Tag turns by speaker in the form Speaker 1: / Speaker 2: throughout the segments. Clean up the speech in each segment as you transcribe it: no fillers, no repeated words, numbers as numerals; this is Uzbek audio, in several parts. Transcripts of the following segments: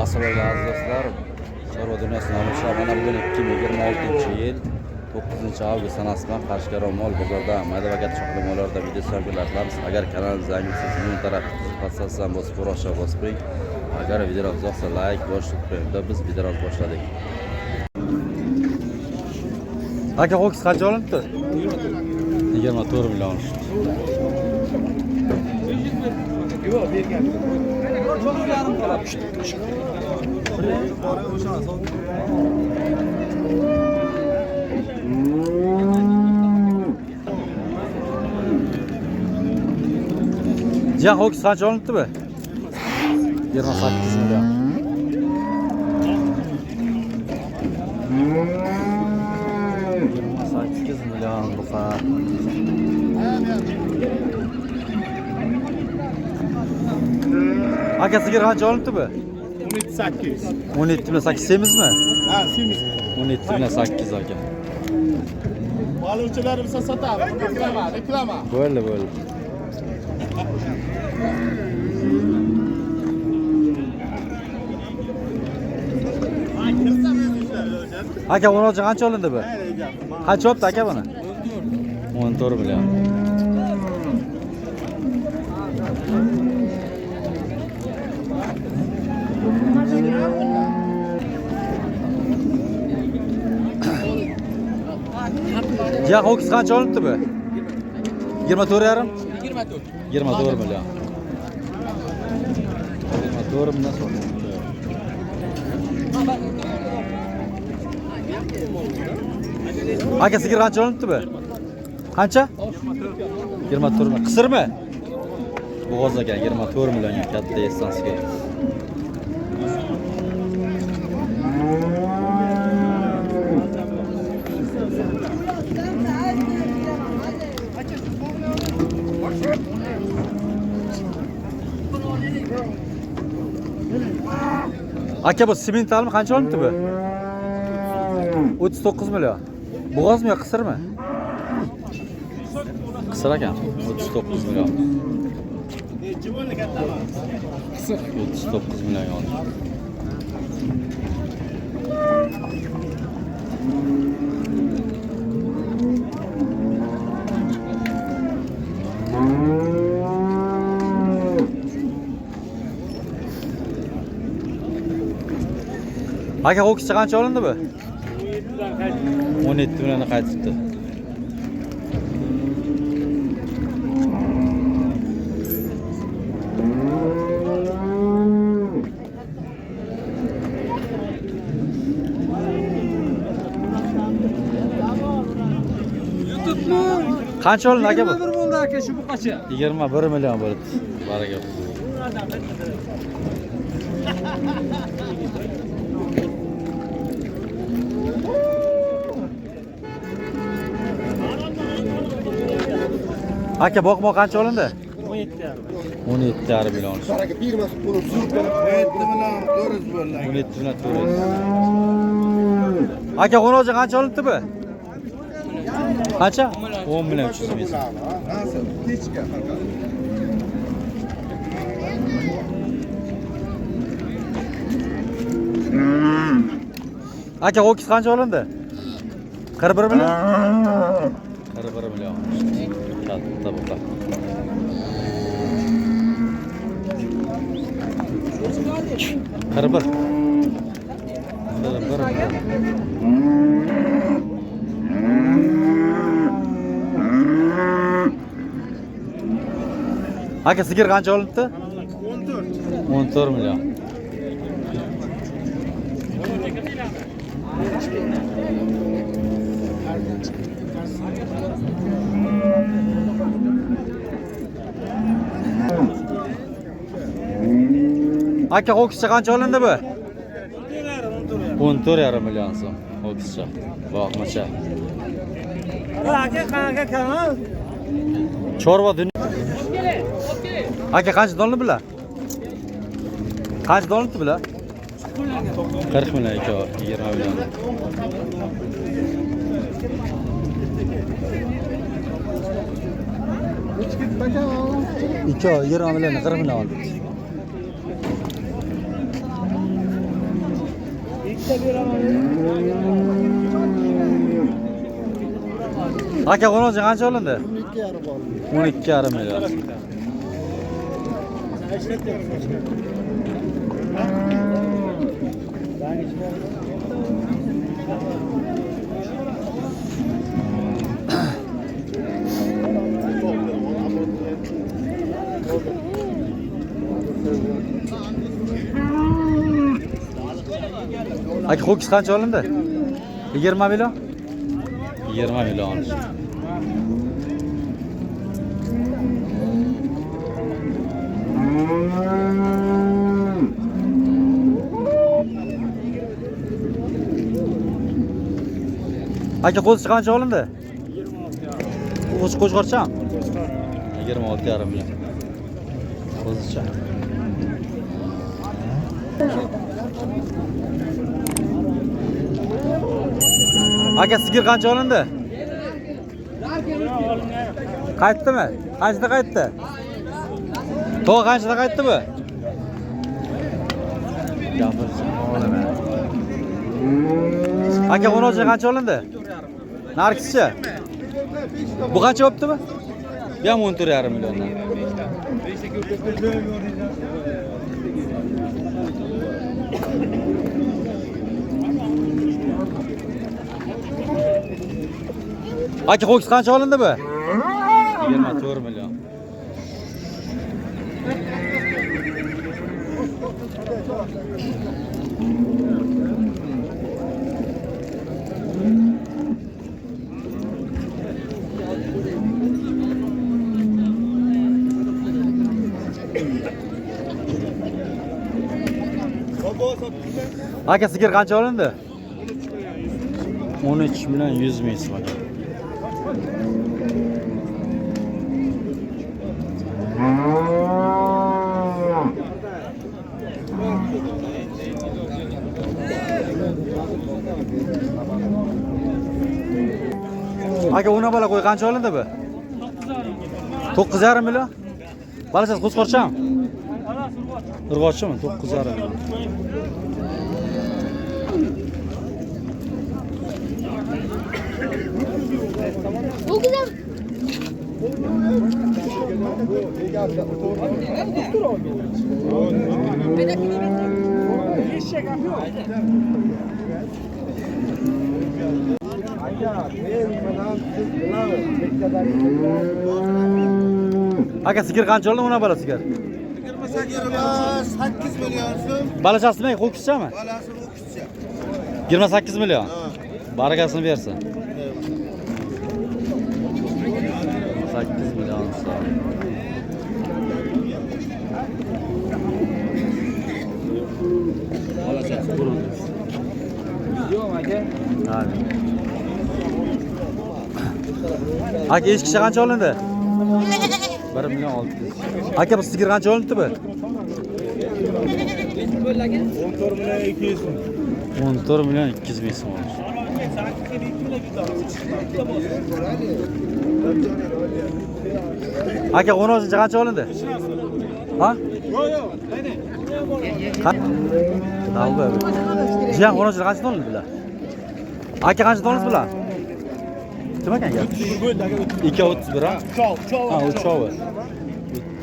Speaker 1: Assalomu aziz do'stlar. Chorva dunyosining amirlari mana bugun 2026-yil 9-avgust sanasidan Qashqadaryo mol bozorida mayda va katta cho'qli mollarda video syomkalar qilamiz. Agar kanalimizga yangi bo'lsangiz, men taraf qiziqsangiz bosib ko'rishga bosib qo'ying. Agar videolarimiz yoqsa like bosib qo'ying. Biz videolarni boshladik. Aka ho'kiz qancha olibdi? 24 million olishdi. Yo'q, bergan. Can ho'kiz qancha olibdi bu? 28 million. Buqa. Aka sigir qancha olibdi bu?
Speaker 2: 17.8.
Speaker 1: 17.8 semizmi?
Speaker 2: Ha, semiz.
Speaker 1: 17.8 aka.
Speaker 2: Oluvchilarimiz sotadi. Reklama.
Speaker 1: Bo'ldi. Aka 16 qancha olindi bu? Qancha olibdi aka buni? 14 million. Ya ho'kiz qancha olibdi bu? 24,5? 24 million. 24 million so'radi. Aka sigir qancha olibdi bu? Qancha? 24 million. Qisirmi? Bo'g'oz ekan 24 millionga katta essan sigir. Aka bu simentalmi qancha olibdi bu? 39 million. Bo'g'ozmi yo qisirmi? Qisir ekan 39 million. 39 million oldi. Aka ho'kizcha qancha olindi bu? 17 million qaytibdi. Qancha olindi aka bu?
Speaker 2: 21 bo'ldi aka, shu buqacha.
Speaker 1: 21 million bo'libdi. Baraka. Aka boqmoq qancha olindi? 17,5 million.
Speaker 2: Baraka bermas bo'lib, super 17 million 400 bo'ldi.
Speaker 1: 17 million 400. Aka qo'noqcha qancha olibdi bu? Qancha? 10 million 300 ming.
Speaker 2: Nasıl? Kechga faqat.
Speaker 1: Aka ho'kiz qancha olindi? 41 million. 41 million. Katta buqa. Qiribir. Aka sigir qancha olibdi? 14 million. Aka ho'kizcha qancha olindi bu? 14,5 million so'm ho'kizcha. Boqmacha.
Speaker 2: Aka qanaqa kanal?
Speaker 1: Chorva dunyo. Aka qancha donli bular? Qancha donli bular? 40 million aka, 20 million. İki o, 20 milyon, 40 milyon oldu. Aka qo'nozi qancha olindi? 12,5 million. Aka ho'kiz qancha olindi? 20 million. 20 million olishdi. Aka qo'zichi qancha olindi? 26. Qo'chqorcham? 26,5 million. Qo'zichi. Aka sigir qancha olindi? Qaytdimi? Qanchada qaytdi? To'g'ri qanchada qaytdi bu? Gapirsin, olaman. Aka qo'nozi qancha olindi? Narxchi. Bu qancha bo'ptimi? Bu ham 14,5 milliondan. Aka ho'kiz qancha olindi bu? 24 million. Aka sigir qancha olindi? 13 million 100 ming so'm. Aka una bola qo'y qancha olindi bu? 9,5 million. Balasiz qo'chqorcham? Urg'ochimi? 9,5 million. Aka sigir qancha oldi una bola sigir?
Speaker 2: 8 million so'm.
Speaker 1: Balachasimi, ho'kizchami?
Speaker 2: Balasi ho'kizcha.
Speaker 1: 28 million. Barakasini bersin. 8 million so'm. Balachasi qurdi. Yo'q aka. Aka echkicha qancha olindi? 1 million 600. Aka bu sigir qancha olindi bu? 14 million 200 ming so'm. Aka qo'nozi qancha olindi? Ha? Dalda. Jiyan qo'nozi qancha olindi bular? Aka qancha olindi bular? Kim ekan gap? 2.31 ha? Ha, u chovi.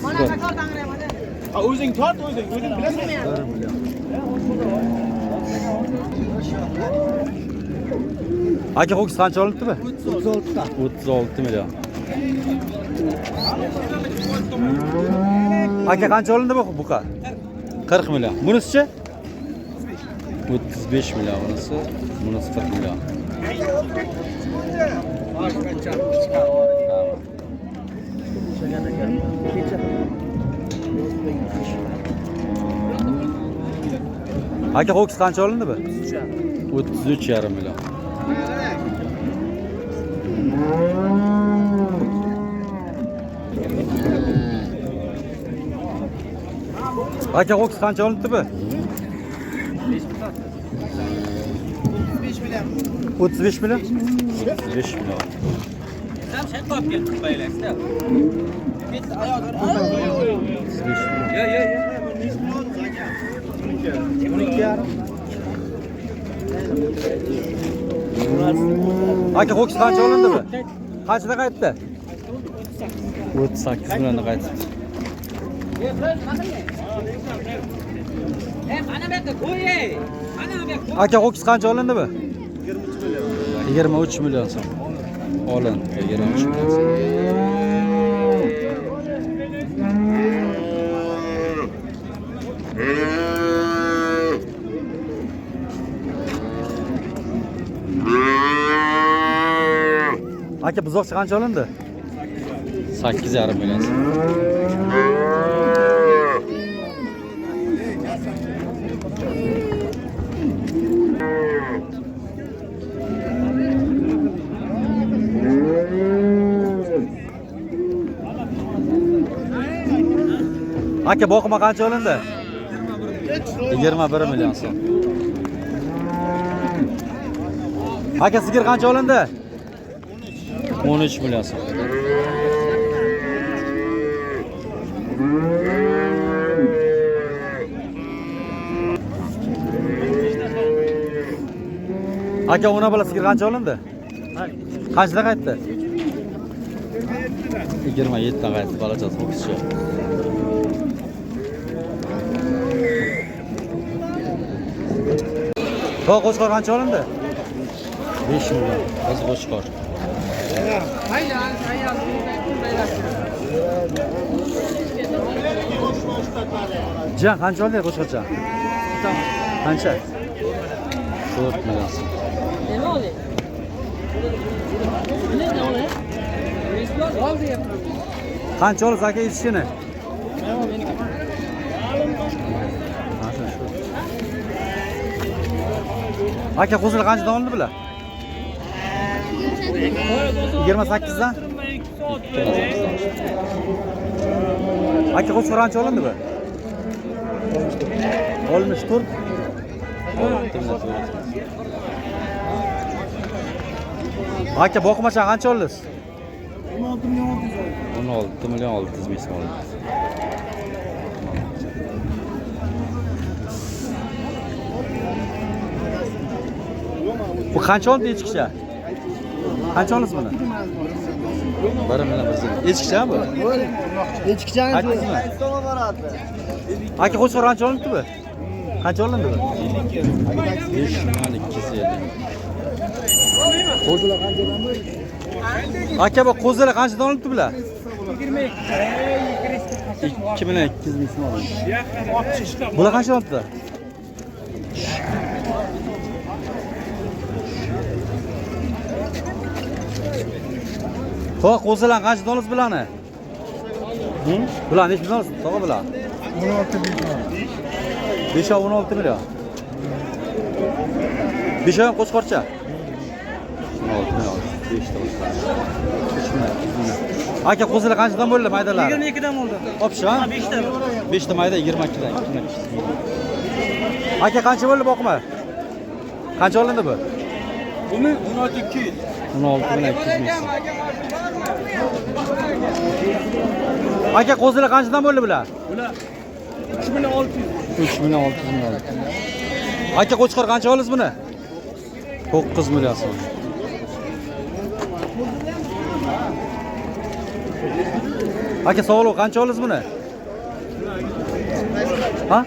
Speaker 3: Mana qatordan qarayapti.
Speaker 4: Ha, o'zing tort, o'zing bilasan.
Speaker 1: 1 million. Aka ho'kiz qancha olindimi?
Speaker 2: 36 ta.
Speaker 1: 36 million. Aka qancha olindi bu buqa? 40 million. Bunisi-chi? 35 million bunisi. Bunisi 40 million. Aka ho'kiz qancha olindi bu? 33,5 million. Aka ho'kiz qancha olindi bu? 35 million. 35 million.
Speaker 3: Sen şey kopya bayılırsa. Biz ayağa dur. Ya.
Speaker 1: Aka ho'kiz qancha olindi bu? Qanchada qaytdi? 38 millionda qaytdi.
Speaker 3: Mana bu yerda qo'y. Mana bu yerda.
Speaker 1: Aka ho'kiz qancha olindi bu? 23 million so'm. Olindi 23 million so'm. Aka buzoqcha qancha olindi? 8,5 million so'm. Aka boqma qancha olindi? 21 million so'm. Aka sigir qancha olindi? 13 million so'm. Aka ona bola sigir qancha olindi? Qanchada qaytdi? 27 dan qaytdi balachasi ho'kizcha. To'q qo'chqor qancha olindi? 5 million. Qiz qo'chqor. Jan qancha oldi qo'chqorcha? Qancha? 4 million so'm.
Speaker 3: Nima oldi? Nima oldi? Oldi.
Speaker 1: Qancha oldi aka yetishini? Aka qo'zlar qanchadan olindi bular? 28 dan? Aka qo'zlar qancha olindi bu? 64. Aka boqmacha qancha oldingiz? 16 million oldi dizmaysiz oldi. Bu qancha oldi echkicha? Qancha oldingiz buni? 1 million 100. Echkicha bu?
Speaker 5: Echkichani
Speaker 1: Aytdingizmi? Aka qo'chqor qancha olindi bu? Qancha olindi bu? 5 million 250.
Speaker 5: qo'zilar qanchadan bu?
Speaker 1: Aka bu qo'zilar qanchadan olibdi bular? 2 million 200 ming so'm oldi. Bular qancha olibdi? To'q qo'zilar qanchadan olibsiz bularni? Bular necha million olibsiz? To'g'ri bular?
Speaker 5: 16 million.
Speaker 1: 5 16 million. 5 ham qo'chqorcha. 16 million. 5 ta qo'chqor. 3 million. Aka qo'zilar qanchadan bo'ldi maydalar?
Speaker 3: 22 dan oldi.
Speaker 1: Opsha?
Speaker 3: 5 ta.
Speaker 1: 5 ta mayda 22 dan. Aka qancha bo'ldi boqma? Qancha olindi bu?
Speaker 4: Buni 16 200.
Speaker 1: 16 million 200 ming. Aka qo'zilar qanchadan bo'ldi bular?
Speaker 4: Bular 3 million 600.
Speaker 1: 3 million 600 ming. Aka qo'chqor qancha oldingiz buni? 9 million so'm. Aka savol qancha oldingiz buni? Ha?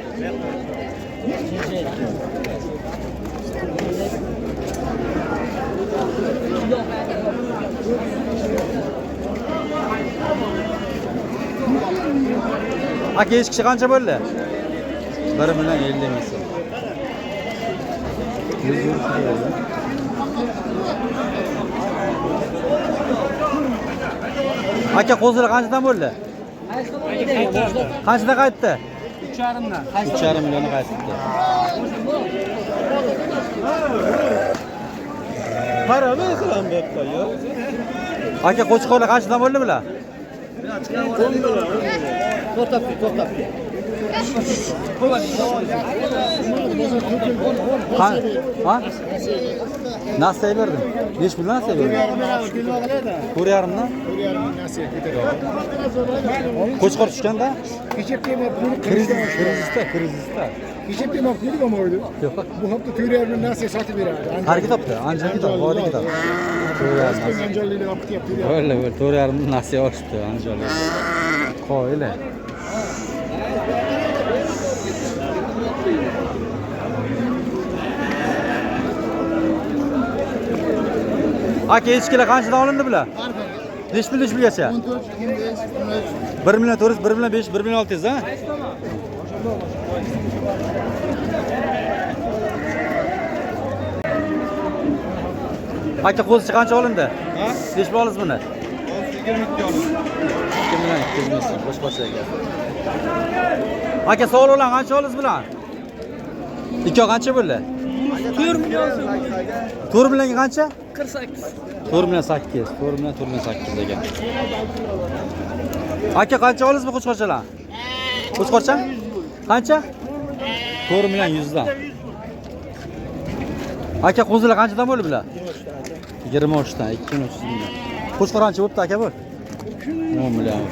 Speaker 1: Aka echkicha qancha bo'ldi? 1 million 50 ming so'm. Aka qo'zilar qanchadan bo'ldi? Qanchada qaytdi?
Speaker 4: 3,5 dan.
Speaker 1: 3,5 million qaytdi.
Speaker 4: Qarama qilam bu yerda yo.
Speaker 1: Aka qo'chqorlar qanchadan bo'ldi bular?
Speaker 5: To'xtab.
Speaker 1: Ha? Nasiya berdim. 5 million nasiya berdim. 4,5 dan? Qo'chqor tushganda?
Speaker 5: Kechib kelib
Speaker 1: Krizisda.
Speaker 5: Geçen bir makliydi ama oydu.
Speaker 1: Yok.
Speaker 5: Bu hafta tüy yerinin nasıl satı bir abi.
Speaker 1: Har kitapda, ancha kitap, bor kitap.
Speaker 5: Aslında Angelli'yle yaptı yaptı.
Speaker 1: Öyle böyle 4,5 nasiya olishibdi anjali. Qo'ylar. Aka echkilar qanchadan olindi bular? Necha pulgacha?
Speaker 5: 14, 25,
Speaker 1: 1 million 400, 1 million 500, 1 million 600 ha? Aka qo'zichi qancha olindi? Ha? Necha olasiz buni?
Speaker 4: 22 olib.
Speaker 1: 2 million 200 ming so'm qo'shqocha ekan. Aka savol olan qancha olasiz bular? Ikki qancha bo'ldi?
Speaker 3: 4 million so'm.
Speaker 1: 4 million qancha?
Speaker 3: 48.
Speaker 1: 4 million 8. 4 million 8 ekan. Aka qancha olasiz bu qo'shqochalar? Qo'shqocha? Qancha? 4 million 100 dan. Aka qo'zilar qanchadan bo'ldi bular? 23 dan, 2300 million. Qo'shqor qancha bo'pti aka bu? 10 million.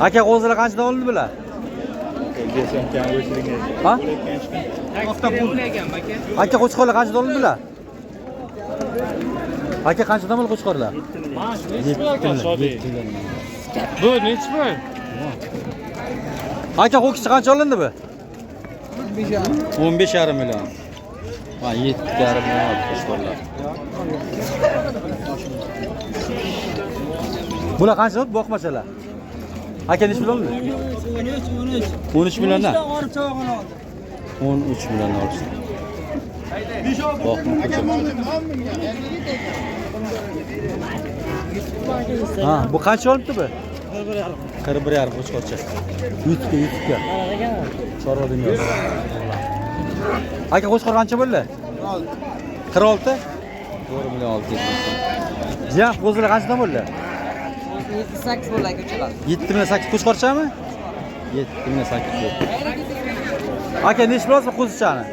Speaker 1: Aka qo'zilar qanchadan olindi bular? Ha? Aka qo'chqorlar qanchadan olindi bular? Aka qanchadan bo'ldi qo'chqorlar? 7 million.
Speaker 4: Bu nechi pul?
Speaker 1: Aka qo'kichi qancha olindi bu? 15,5 million. Ha 7,5 million qo'chqorlar. Bular qancha bo'ldi boqmachalar? Aka necha pul oldi? 13 milliondan. 13 million olishdi. Ha, bu qancha olibdi bu? 41,5 qo'chqorcha. YouTube'ga. Chorva dunyosi. Aka qo'chqor qancha bo'ldi? 46. 4 million 600 ming. Ya, qo'zilar qanchadan bo'ldi?
Speaker 3: 7-8 bo'ladi ko'chalar.
Speaker 1: 7 million 8 qo'chqorchami? 7 million 8 bo'ldi. Aka necha pul olsa qo'zichani?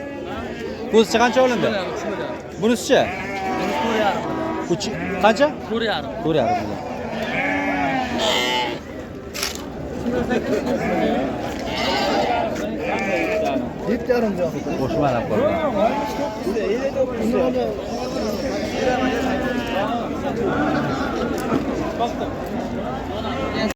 Speaker 1: Qo'zicha qancha olindi? Bunisichi? 3 qancha?
Speaker 3: 4,5.
Speaker 1: 4,5 million.
Speaker 5: Yetti yarım diyor.
Speaker 1: Qo'shma rapor.